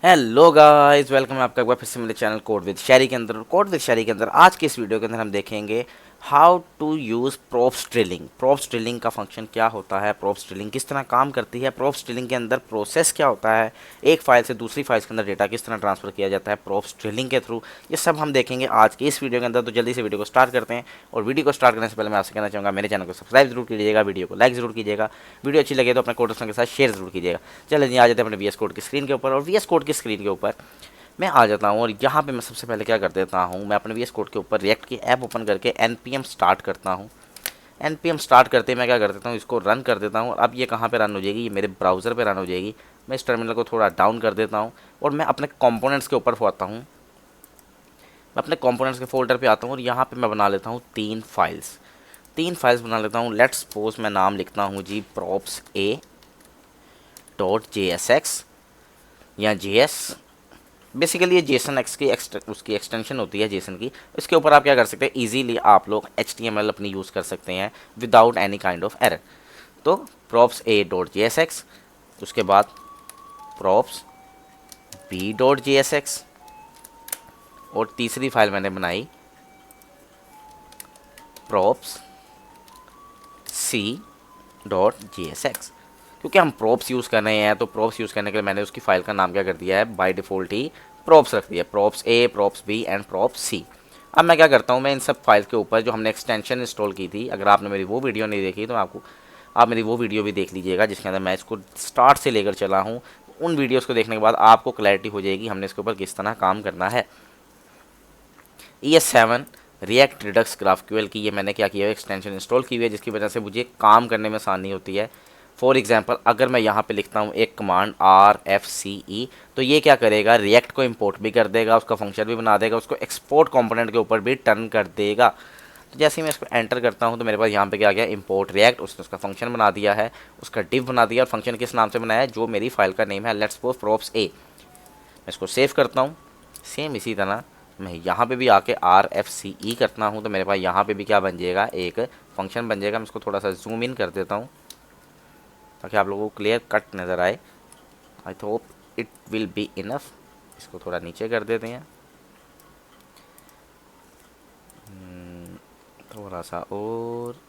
Hello guys, welcome है आपका एक बार फिर से मेरे चैनल कोड विद शैरी के अंदर। कोड विद शैरी के अंदर आज के इस वीडियो के अंदर हम देखेंगे how to use props drilling. Props drilling का फंक्शन क्या होता है, प्रोप्स ड्रिलिंग किस तरह काम करती है, प्रोप्स ड्रिलिंग के अंदर प्रोसेस क्या होता है, एक फाइल से दूसरी फाइल के अंदर डेटा किस तरह ट्रांसफर किया जाता है प्रोप्स ड्रिलिंग के थ्रू, ये सब हम देखेंगे आज की इस वीडियो के अंदर। तो जल्दी से वीडियो को स्टार्ट करते हैं। और वीडियो को स्टार्ट करने से पहले मैं आपसे कहना चाहूँगा मेरे चैनल को सब्सक्राइब जरूर कीजिएगा, वीडियो को लाइक जरूर कीजिएगा, वीडियो अच्छी लगे तो अपने कोड के साथ शेयर जरूर कीजिएगा। चलिए जी, आ जाते हैं अपने वी एस कोड की स्क्रीन के ऊपर। और वी एस कोड की स्क्रीन के ऊपर मैं आ जाता हूँ और यहाँ पे मैं सबसे पहले क्या कर देता हूँ, मैं अपने वी एस कोड के ऊपर रिएक्ट की ऐप ओपन करके npm स्टार्ट करता हूँ। npm स्टार्ट करते मैं क्या कर देता हूँ, इसको रन कर देता हूँ। अब ये कहाँ पे रन हो जाएगी, ये मेरे ब्राउज़र पे रन हो जाएगी। मैं इस टर्मिनल को थोड़ा डाउन कर देता हूँ और मैं अपने कंपोनेंट्स के ऊपर आता हूँ। मैं अपने कंपोनेंट्स के फोल्डर पे आता हूँ और यहाँ पे मैं बना लेता हूँ तीन फाइल्स बना लेता हूँ। लेट्स सपोज मैं नाम लिखता हूँ जी props a डॉट jsx या js। बेसिकली ये जेसन एक्स की उसकी एक्सटेंशन होती है जेसन की। इसके ऊपर आप क्या कर सकते हैं, इजीली आप लोग HTML अपनी यूज़ कर सकते हैं without any kind of error. तो props a डॉट jsx, उसके बाद props b डॉट jsx, और तीसरी फाइल मैंने बनाई props c डॉट jsx। क्योंकि हम props यूज़ कर रहे हैं तो props यूज़ करने के लिए मैंने उसकी फाइल का नाम क्या कर दिया है, बाय डिफ़ॉल्ट ही props रख दिया, props a props b and props c। अब मैं क्या करता हूँ, मैं इन सब फाइल के ऊपर जो हमने एक्सटेंशन इंस्टॉल की थी, अगर आपने मेरी वो वीडियो नहीं देखी तो आप मेरी वो वीडियो भी देख लीजिएगा जिसके अंदर मैं इसको स्टार्ट से लेकर चला हूँ। उन वीडियोज़ को देखने के बाद आपको क्लैरिटी हो जाएगी हमने इसके ऊपर किस तरह काम करना है। ES7 रिएक्ट रिडक्स ग्राफक्यूएल की ये मैंने क्या किया है, एक्सटेंशन इंस्टॉल की हुई है, जिसकी वजह से मुझे काम करने में आसानी होती है। फॉर एग्जांपल अगर मैं यहाँ पे लिखता हूँ एक कमांड RFCE, तो ये क्या करेगा, रिएक्ट को इंपोर्ट भी कर देगा, उसका फंक्शन भी बना देगा, उसको एक्सपोर्ट कंपोनेंट के ऊपर भी टर्न कर देगा। तो जैसे ही मैं इसको एंटर करता हूँ तो मेरे पास यहाँ पे क्या आ गया, इंपोर्ट रिएक्ट, उसने उसका फंक्शन बना दिया है, उसका डिव बना दिया। और फंक्शन किस नाम से बनाया है, जो मेरी फाइल का नेम है, लेट्स सपोज props a। मैं इसको सेव करता हूँ। सेम इसी तरह मैं यहाँ पे भी आके RFCE करता हूँ तो मेरे पास यहाँ पे भी क्या बन जाएगा, एक फंक्शन बन जाएगा। मैं इसको थोड़ा सा जूम इन कर देता हूँ ताकि आप लोगों को क्लियर कट नज़र आए। I hope it will be enough. इसको थोड़ा नीचे कर देते हैं, थोड़ा सा और,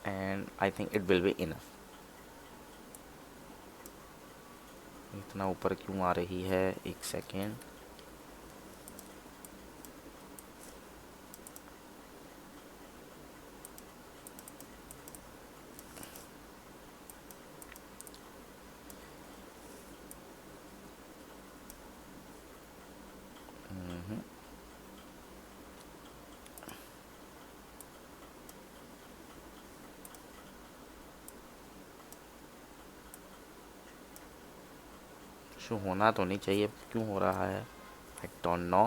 and I think it will be enough. इतना ऊपर क्यों आ रही है, एक सेकेंड। शो होना तो नहीं चाहिए, क्यों हो रहा है, आई डोंट नो।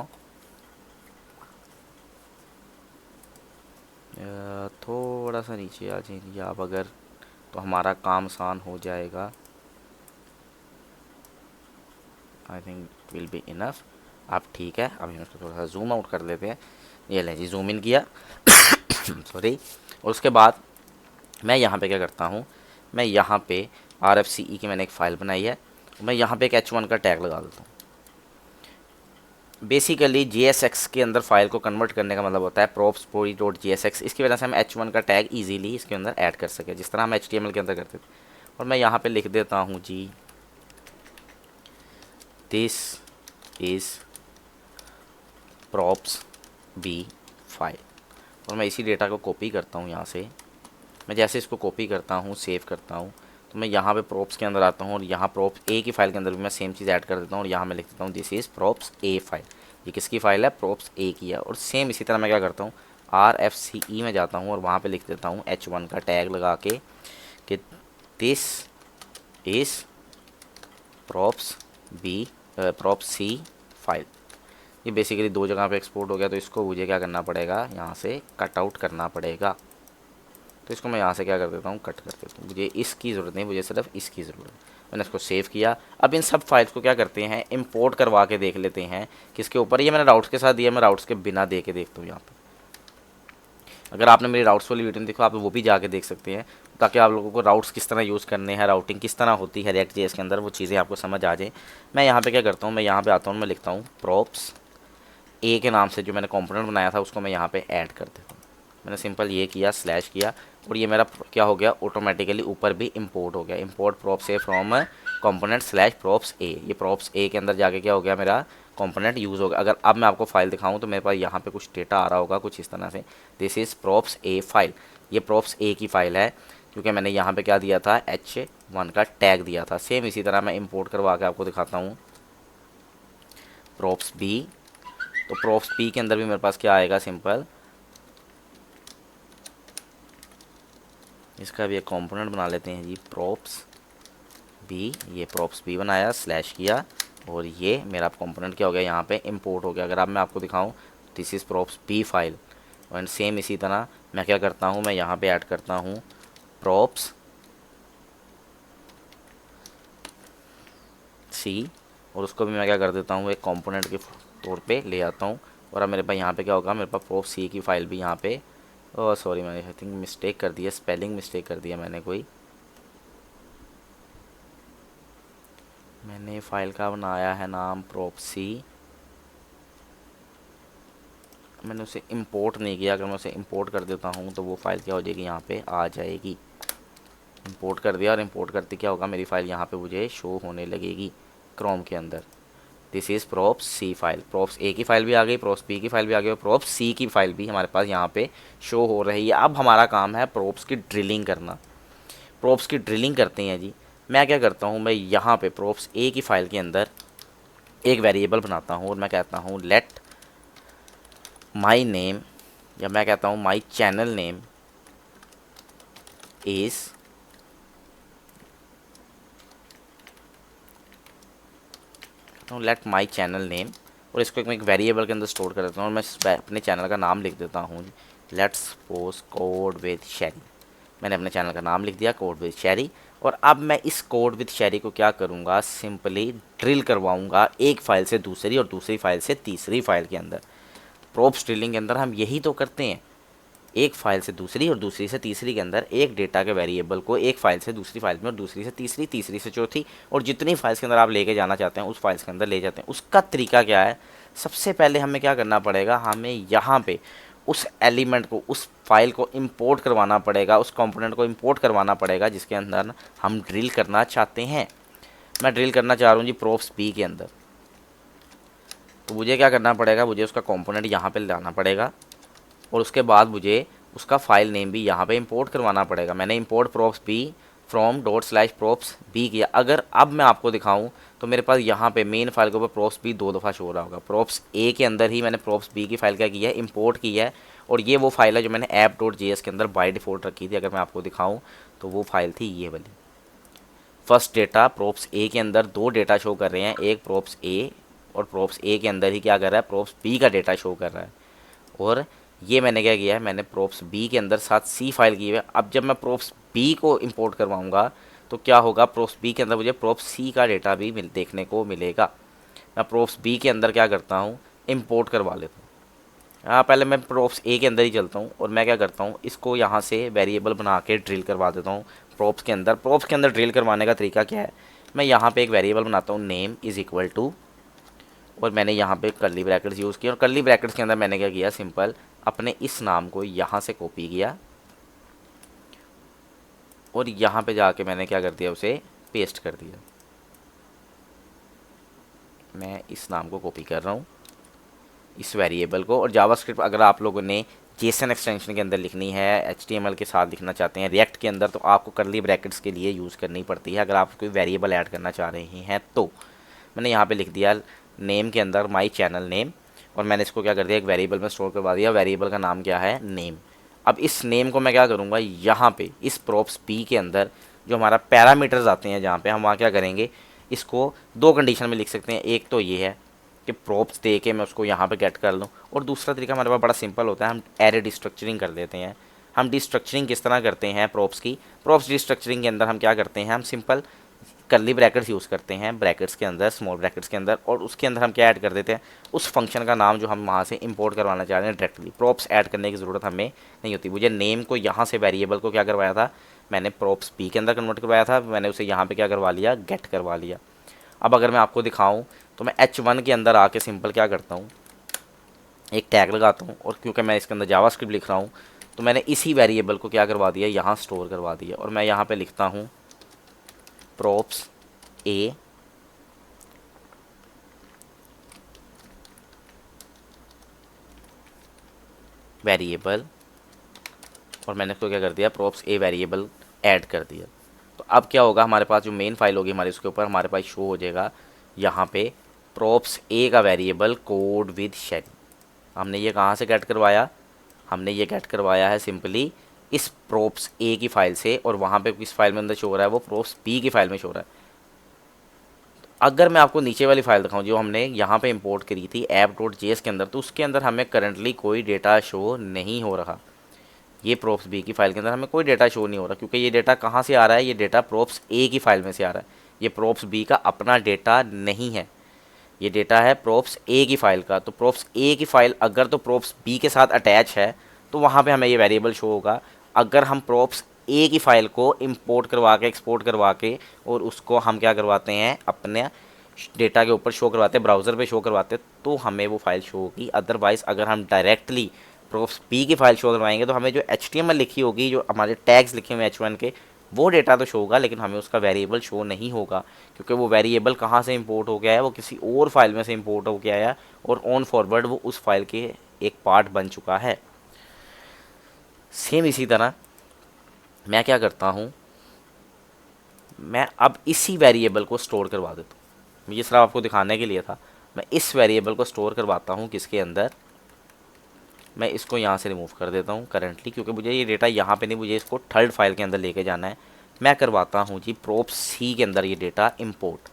थोड़ा सा नीचे आ जाइए आप अगर, तो हमारा काम आसान हो जाएगा। I think will be enough. आप ठीक है, अभी हम इसको थोड़ा सा जूम आउट कर लेते हैं। ये लें जी, जूम इन किया सॉरी। और उसके बाद मैं यहाँ पे क्या करता हूँ, मैं यहाँ पे RFCE की मैंने एक फ़ाइल बनाई है, मैं यहाँ पे एक H1 का टैग लगा देता हूँ। बेसिकली JSX के अंदर फाइल को कन्वर्ट करने का मतलब होता है props डॉट JSX। इसकी वजह से हम H1 का टैग इजीली इसके अंदर ऐड कर सके, जिस तरह हम HTML के अंदर करते थे। और मैं यहाँ पे लिख देता हूँ जी, this is props b file. और मैं इसी डेटा को कॉपी करता हूँ यहाँ से। मैं जैसे इसको कॉपी करता हूँ, सेव करता हूँ, तो मैं यहाँ पे props के अंदर आता हूँ और यहाँ props a की फ़ाइल के अंदर भी मैं सेम चीज़ ऐड कर देता हूँ। और यहाँ मैं लिख देता हूँ this is props a file. ये किसकी फ़ाइल है, props a की है। और सेम इसी तरह मैं क्या करता हूँ, RFCE में जाता हूँ और वहाँ पे लिख देता हूँ H1 का टैग लगा के कि this is props c file. ये बेसिकली दो जगह पे एक्सपोर्ट हो गया, तो इसको मुझे क्या करना पड़ेगा, यहाँ से कट आउट करना पड़ेगा। तो इसको मैं यहाँ से क्या कर देता हूँ, कट कर देता हूँ। मुझे इसकी ज़रूरत नहीं, मुझे सिर्फ इसकी ज़रूरत है। मैंने इसको सेव किया। अब इन सब फाइल्स को क्या करते हैं, इंपोर्ट करवा के देख लेते हैं किसके ऊपर। ये मैंने राउट्स के साथ दिया, मैं राउट्स के बिना दे के देखता हूँ यहाँ पे। अगर आपने मेरी राउट्स वाली वीडियो देखो, आप वो भी जाके देख सकते हैं, ताकि आप लोगों को राउट्स किस तरह यूज़ करने हैं, राउटिंग किस तरह होती है रिएक्ट जेएस के अंदर, वो चीज़ें आपको समझ आ जाए। मैं यहाँ पे क्या करता हूँ, मैं यहाँ पे आता हूँ, मैं लिखता हूँ प्रॉप्स ए के नाम से जो मैंने कंपोनेंट बनाया था उसको मैं यहाँ पे ऐड कर देता हूँ। मैंने सिंपल ये किया, स्लैश किया, और ये मेरा क्या हो गया, ऑटोमेटिकली ऊपर भी इंपोर्ट हो गया। Import props A from component slash props A. ये प्रॉप्स ए के अंदर जाके क्या हो गया, मेरा कंपोनेंट यूज़ होगा। अगर अब मैं आपको फाइल दिखाऊं तो मेरे पास यहाँ पे कुछ डेटा आ रहा होगा कुछ इस तरह से, this is props A file. ये प्रॉप्स ए की फ़ाइल है, क्योंकि मैंने यहाँ पे क्या दिया था, H1 का टैग दिया था। सेम इसी तरह मैं इंपोर्ट करवा के आपको दिखाता हूँ प्रॉप्स बी। तो प्रॉप्स बी के अंदर भी मेरे पास क्या आएगा, सिंपल इसका भी एक कंपोनेंट बना लेते हैं जी, प्रॉप्स बी। ये प्रॉप्स बी बनाया, स्लैश किया, और ये मेरा कंपोनेंट क्या हो गया, यहाँ पे इंपोर्ट हो गया। अगर अब मैं आपको दिखाऊं, this is props B file. And same इसी तरह मैं क्या करता हूँ, मैं यहाँ पे ऐड करता हूँ प्रॉप्स सी, और उसको भी मैं क्या कर देता हूँ, एक कंपोनेंट के तौर पे ले आता हूँ। और अब मेरे पास यहाँ पे क्या होगा, मेरे पास प्रॉप्स सी की फ़ाइल भी यहाँ पे, ओह सॉरी मैंने आई थिंक मिस्टेक कर दिया, स्पेलिंग मिस्टेक कर दिया मैंने कोई। मैंने फ़ाइल का बनाया है नाम प्रॉप्सी, मैंने उसे इंपोर्ट नहीं किया। अगर मैं उसे इंपोर्ट कर देता हूँ तो वो फ़ाइल क्या हो जाएगी, यहाँ पे आ जाएगी। इंपोर्ट कर दिया, और इंपोर्ट करते क्या होगा, मेरी फ़ाइल यहाँ पे मुझे शो होने लगेगी क्रोम के अंदर। This is props C file. Props A की फ़ाइल भी आ गई, प्रॉप्स बी की फ़ाइल भी आ गई, और प्रॉप्स सी की फ़ाइल भी हमारे पास यहाँ पे शो हो रही है। अब हमारा काम है प्रॉप्स की ड्रिलिंग करना। प्रॉप्स की ड्रिलिंग करते हैं जी। मैं क्या करता हूँ, मैं यहाँ पे प्रॉप्स ए की फ़ाइल के अंदर एक वेरिएबल बनाता हूँ, और मैं कहता हूँ लेट माई नेम, या मैं कहता हूँ my channel name is let my channel name, और इसको मैं एक वेरिएबल के अंदर स्टोर कर देता हूँ, और मैं अपने चैनल का नाम लिख देता हूँ लेट्स सपोज कोड विद शैरी। मैंने अपने चैनल का नाम लिख दिया, कोड विद शैरी। और अब मैं इस कोड विद शैरी को क्या करूँगा, सिंपली ड्रिल करवाऊँगा एक फ़ाइल से दूसरी, और दूसरी फ़ाइल से तीसरी फ़ाइल के अंदर। प्रोप्स ड्रिलिंग के अंदर हम यही तो करते हैं, एक फ़ाइल से दूसरी और दूसरी से तीसरी के अंदर एक डेटा के वेरिएबल को एक फ़ाइल से दूसरी फाइल में, और दूसरी से तीसरी, तीसरी से चौथी, और जितनी फाइल्स के अंदर आप लेके जाना चाहते हैं उस फाइल्स के अंदर ले जाते हैं। उसका तरीका क्या है, सबसे पहले हमें क्या करना पड़ेगा, हमें यहाँ पे उस एलिमेंट को, उस फाइल को इंपोर्ट करवाना पड़ेगा, उस कंपोनेंट को इंपोर्ट करवाना पड़ेगा जिसके अंदर हम ड्रिल करना चाहते हैं। मैं ड्रिल करना चाह रहा हूँ जी प्रॉप्स बी के अंदर, तो मुझे क्या करना पड़ेगा, मुझे उसका कंपोनेंट यहाँ पे लाना पड़ेगा, और उसके बाद मुझे उसका फ़ाइल नेम भी यहाँ पे इंपोर्ट करवाना पड़ेगा। मैंने import props B from dot slash props B किया। अगर अब मैं आपको दिखाऊं तो मेरे पास यहाँ पे मेन फाइल के ऊपर प्रॉप्स बी 2 दफ़ा शो हो रहा होगा। प्रॉप्स ए के अंदर ही मैंने प्रॉप्स बी की फ़ाइल क्या की है, इंपोर्ट की है, और ये वो फाइल है जो मैंने ऐप डॉट जे के अंदर बाय डिफ़ॉल्ट रखी थी। अगर मैं आपको दिखाऊँ तो वो फाइल थी ये वाली। फर्स्ट डेटा प्रॉप्स ए के अंदर 2 डेटा शो कर रहे हैं, एक प्रॉप्स ए, और प्रॉप्स ए के अंदर ही क्या कर रहा है, प्रॉप्स बी का डेटा शो कर रहा है। और ये मैंने क्या किया है, मैंने प्रॉप्स बी के अंदर साथ सी फाइल की है। अब जब मैं प्रॉप्स बी को इंपोर्ट करवाऊंगा तो क्या होगा, प्रॉप्स बी के अंदर मुझे प्रॉप्स सी का डेटा भी देखने को मिलेगा। मैं प्रॉप्स बी के अंदर क्या करता हूँ, इंपोर्ट करवा लेता हूँ। हाँ, पहले मैं प्रॉप्स ए के अंदर ही चलता हूँ, और मैं क्या करता हूँ, इसको यहाँ से वेरिएबल बना के ड्रिल करवा देता हूँ प्रॉप्स के अंदर। प्रॉप्स के अंदर ड्रिल करवाने का तरीका क्या है, मैं यहाँ पे एक वेरिएबल बनाता हूँ नेम इज़ इक्वल टू, और मैंने यहाँ पे कर्ली ब्रैकेट्स यूज़ किया, और कर्ली ब्रैकेट्स के अंदर मैंने क्या किया, सिंपल अपने इस नाम को यहाँ से कॉपी किया, और यहाँ पे जाके मैंने क्या कर दिया, उसे पेस्ट कर दिया। मैं इस नाम को कॉपी कर रहा हूँ, इस वेरिएबल को। और जावास्क्रिप्ट अगर आप लोगों ने जेसन एक्सटेंशन के अंदर लिखनी है, HTML के साथ लिखना चाहते हैं रिएक्ट के अंदर, तो आपको कर्ली ब्रैकेट्स के लिए यूज़ करनी पड़ती है अगर आप कोई वेरिएबल ऐड करना चाह रहे हैं। तो मैंने यहाँ पे लिख दिया नेम के अंदर माई चैनल नेम, और मैंने इसको क्या कर दिया, एक वेरिएबल में स्टोर करवा दिया। वेरिएबल का नाम क्या है, नेम। अब इस नेम को मैं क्या करूँगा, यहाँ पे इस प्रॉप्स बी के अंदर जो हमारा पैरामीटर्स आते हैं जहाँ पे, हम वहाँ क्या करेंगे, इसको 2 कंडीशन में लिख सकते हैं। एक तो ये है कि प्रॉप्स दे के मैं उसको यहाँ पे गेट कर लूँ, और दूसरा तरीका हमारे पास बड़ा सिंपल होता है, हम एरे डिस्ट्रक्चरिंग कर देते हैं। हम डिस्ट्रक्चरिंग किस तरह करते हैं प्रॉप्स की, प्रॉप्स डिस्ट्रक्चरिंग के अंदर हम क्या करते हैं, हम सिंपल कर्ली ब्रैकेट्स यूज़ करते हैं ब्रैकेट्स के अंदर, स्मॉल ब्रैकेट्स के अंदर, और उसके अंदर हम क्या ऐड कर देते हैं, उस फंक्शन का नाम जो हम वहाँ से इंपोर्ट करवाना चाह रहे हैं डायरेक्टली। प्रॉप्स ऐड करने की ज़रूरत हमें नहीं होती। मुझे नेम को यहाँ से वेरिएबल को क्या करवाया था, मैंने प्रॉप्स पी के अंदर कन्वर्ट करवाया था, मैंने उसे यहाँ पर क्या करवा लिया, गेट करवा लिया। अब अगर मैं आपको दिखाऊँ तो मैं H1 के अंदर आके सिंपल क्या करता हूँ, एक टैग लगाता हूँ, और क्योंकि मैं इसके अंदर जावास्क्रिप्ट लिख रहा हूँ तो मैंने इसी वेरिएबल को क्या करवा दिया, यहाँ स्टोर करवा दिया, और मैं यहाँ पे लिखता हूँ props a वेरिएबल, और मैंने इसको क्या कर दिया, props a वेरिएबल ऐड कर दिया। तो अब क्या होगा, हमारे पास जो मेन फाइल होगी हमारे, उसके ऊपर हमारे पास शो हो जाएगा यहाँ पे props a का वेरिएबल कोड विद शेल। हमने ये कहाँ से गेट करवाया, हमने ये गेट करवाया है सिंपली इस props a की फ़ाइल से, और वहाँ पे किस फाइल में अंदर शो हो रहा है, वो props b की फ़ाइल में शो हो रहा है। अगर मैं आपको नीचे वाली फाइल दिखाऊं जो हमने यहाँ पे इंपोर्ट करी थी app.js के अंदर, तो उसके अंदर हमें करंटली कोई डेटा शो नहीं हो रहा। ये props b की फ़ाइल के अंदर हमें कोई डेटा शो नहीं हो रहा, क्योंकि ये डेटा कहाँ से आ रहा है, ये डेटा props a की फ़ाइल में से आ रहा है। ये props b का अपना डेटा नहीं है, ये डेटा है props a की फ़ाइल का। तो props a की फ़ाइल अगर तो props b के साथ अटैच है तो वहाँ पे हमें ये वेरिएबल शो होगा। अगर हम props a की फ़ाइल को इंपोर्ट करवा के, एक्सपोर्ट करवा के, और उसको हम क्या करवाते हैं, अपने डेटा के ऊपर शो करवाते हैं, ब्राउज़र पे शो करवाते हैं, तो हमें वो फाइल शो होगी। अदरवाइज़ अगर हम डायरेक्टली props b की फ़ाइल शो करवाएंगे तो हमें जो HTML लिखी होगी, जो हमारे टैग्स लिखे हुए H1 के, वो डेटा तो शो होगा, लेकिन हमें उसका वेरिएबल शो नहीं होगा, क्योंकि वो वेरिएबल कहाँ से इंपोर्ट हो गया है, वो किसी और फाइल में से इंपोर्ट हो गया है, और ऑन फॉरवर्ड वो उस फाइल के एक पार्ट बन चुका है। सेम इसी तरह मैं क्या करता हूँ, मैं अब इसी वेरिएबल को स्टोर करवा देता हूँ। मुझे सिर्फ आपको दिखाने के लिए था, मैं इस वेरिएबल को स्टोर करवाता हूँ किसके अंदर, मैं इसको यहाँ से रिमूव कर देता हूँ करंटली, क्योंकि मुझे ये डेटा यहाँ पे नहीं, मुझे इसको थर्ड फाइल के अंदर लेके जाना है। मैं करवाता हूँ जी props c के अंदर ये डेटा इंपोर्ट।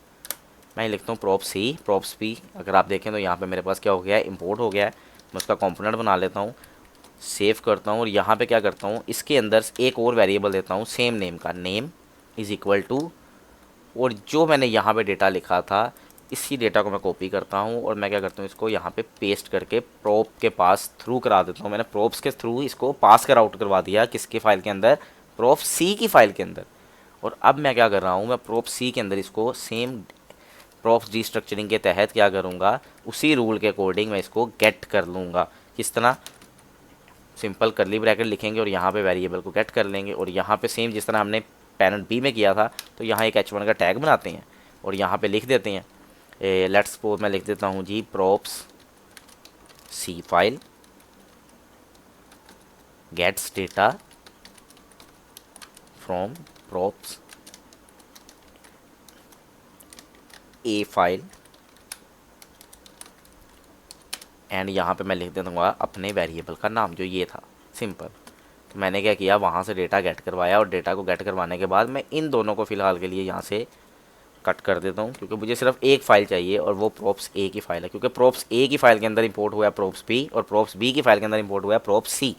मैं लिखता हूँ props p। अगर आप देखें तो यहाँ पे मेरे पास क्या हो गया है, इंपोर्ट हो गया है। मैं उसका कंपोनेंट बना लेता हूँ, सेव करता हूँ, और यहाँ पे क्या करता हूँ, इसके अंदर एक और वेरिएबल देता हूँ सेम नेम का, नेम इज़ इक्वल टू, और जो मैंने यहाँ पे डेटा लिखा था इसी डेटा को मैं कॉपी करता हूँ, और मैं क्या करता हूँ, इसको यहाँ पे पेस्ट करके प्रोप के पास थ्रू करा देता हूँ। मैंने प्रोप्स के थ्रू इसको पास कर आउट करवा दिया किसकी फ़ाइल के अंदर, प्रोप सी की फ़ाइल के अंदर। और अब मैं क्या कर रहा हूँ, मैं प्रोप सी के अंदर इसको सेम प्रोप्स रीस्ट्रक्चरिंग के तहत क्या करूँगा, उसी रूल के अकॉर्डिंग मैं इसको गेट कर लूँगा। किस तरह, सिंपल करली ब्रैकेट लिखेंगे और यहाँ पे वेरिएबल को गेट कर लेंगे, और यहाँ पे सेम जिस तरह हमने पैनल बी में किया था, तो यहाँ एक H1 का टैग बनाते हैं और यहाँ पे लिख देते हैं, लेट्स सपोज मैं लिख देता हूँ जी props c file gets data from props a file, and यहाँ पे मैं लिख दूँगा अपने वेरिएबल का नाम जो ये था, सिंपल। तो मैंने क्या किया, वहाँ से डेटा गेट करवाया, और डेटा को गेट करवाने के बाद मैं इन दोनों को फ़िलहाल के लिए यहाँ से कट कर देता हूँ, क्योंकि मुझे सिर्फ एक फ़ाइल चाहिए और वो props a की फ़ाइल है, क्योंकि props a की फ़ाइल के अंदर इंपोर्ट हुआ है props b, और props b की फ़ाइल के अंदर इंपोर्ट हुआ है props c।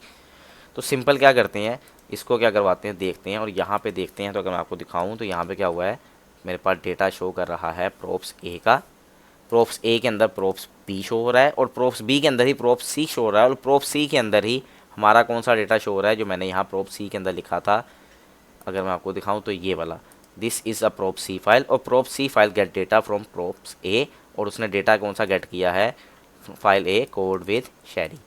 तो सिंपल क्या करते हैं, इसको क्या करवाते हैं, देखते हैं, और यहाँ पे देखते हैं। तो अगर मैं आपको दिखाऊँ तो यहाँ पे क्या हुआ है, मेरे पास डेटा शो कर रहा है props a का, props a के अंदर props b शो हो रहा है, और props b के अंदर ही props c शो हो रहा है, और props c के अंदर ही हमारा कौन सा डेटा शो हो रहा है, जो मैंने यहाँ props c के अंदर लिखा था। अगर मैं आपको दिखाऊँ तो ये वाला, this is a props c file, और props c file gate data from props a, और उसने डेटा कौन सा गेट किया है, फाइल a कोड विद शेरी।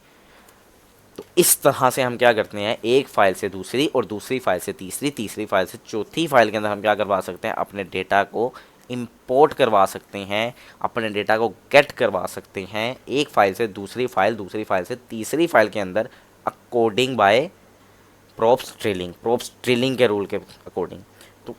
तो इस तरह से हम क्या करते हैं, एक फ़ाइल से दूसरी, और दूसरी फाइल से तीसरी, तीसरी फाइल से चौथी फाइल के अंदर हम क्या करवा सकते हैं, अपने डेटा को इंपोर्ट करवा सकते हैं, अपने डेटा को गेट करवा सकते हैं एक फ़ाइल से दूसरी फाइल, दूसरी फाइल से तीसरी फाइल के अंदर, अकॉर्डिंग बाय props ड्रिलिंग के रूल के अकॉर्डिंग। तो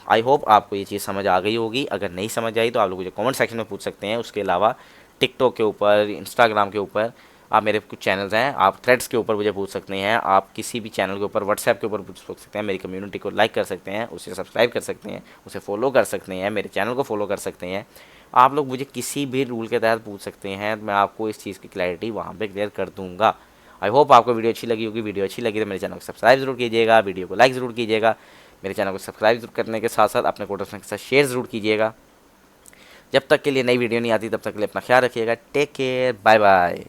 आई होप आपको ये चीज़ समझ आ गई होगी। अगर नहीं समझ आई तो आप लोग मुझे कमेंट सेक्शन में पूछ सकते हैं। उसके अलावा टिकटॉक के ऊपर, इंस्टाग्राम के ऊपर, आप मेरे कुछ चैनल्स हैं, आप थ्रेड्स के ऊपर मुझे पूछ सकते हैं, आप किसी भी चैनल के ऊपर, व्हाट्सएप के ऊपर पूछ सकते हैं, मेरी कम्युनिटी को लाइक कर सकते हैं, उसे सब्सक्राइब कर सकते हैं, उसे फॉलो कर सकते हैं, मेरे चैनल को फॉलो कर सकते हैं। आप लोग मुझे किसी भी रूल के तहत पूछ सकते हैं, मैं आपको इस चीज़ की क्लैरिटी वहाँ पर क्लियर कर दूँगा। आई होप आपको वीडियो अच्छी लगी होगी। वीडियो अच्छी लगी तो मेरे चैनल को सब्सक्राइब जरूर कीजिएगा, वीडियो को लाइक ज़रूर कीजिएगा। मेरे चैनल को सब्सक्राइब जरूर करने के साथ साथ अपने कोड के साथ शेयर ज़रूर कीजिएगा। जब तक के लिए नई वीडियो नहीं आती तब तक के लिए अपना ख्याल रखिएगा। Take care, bye bye.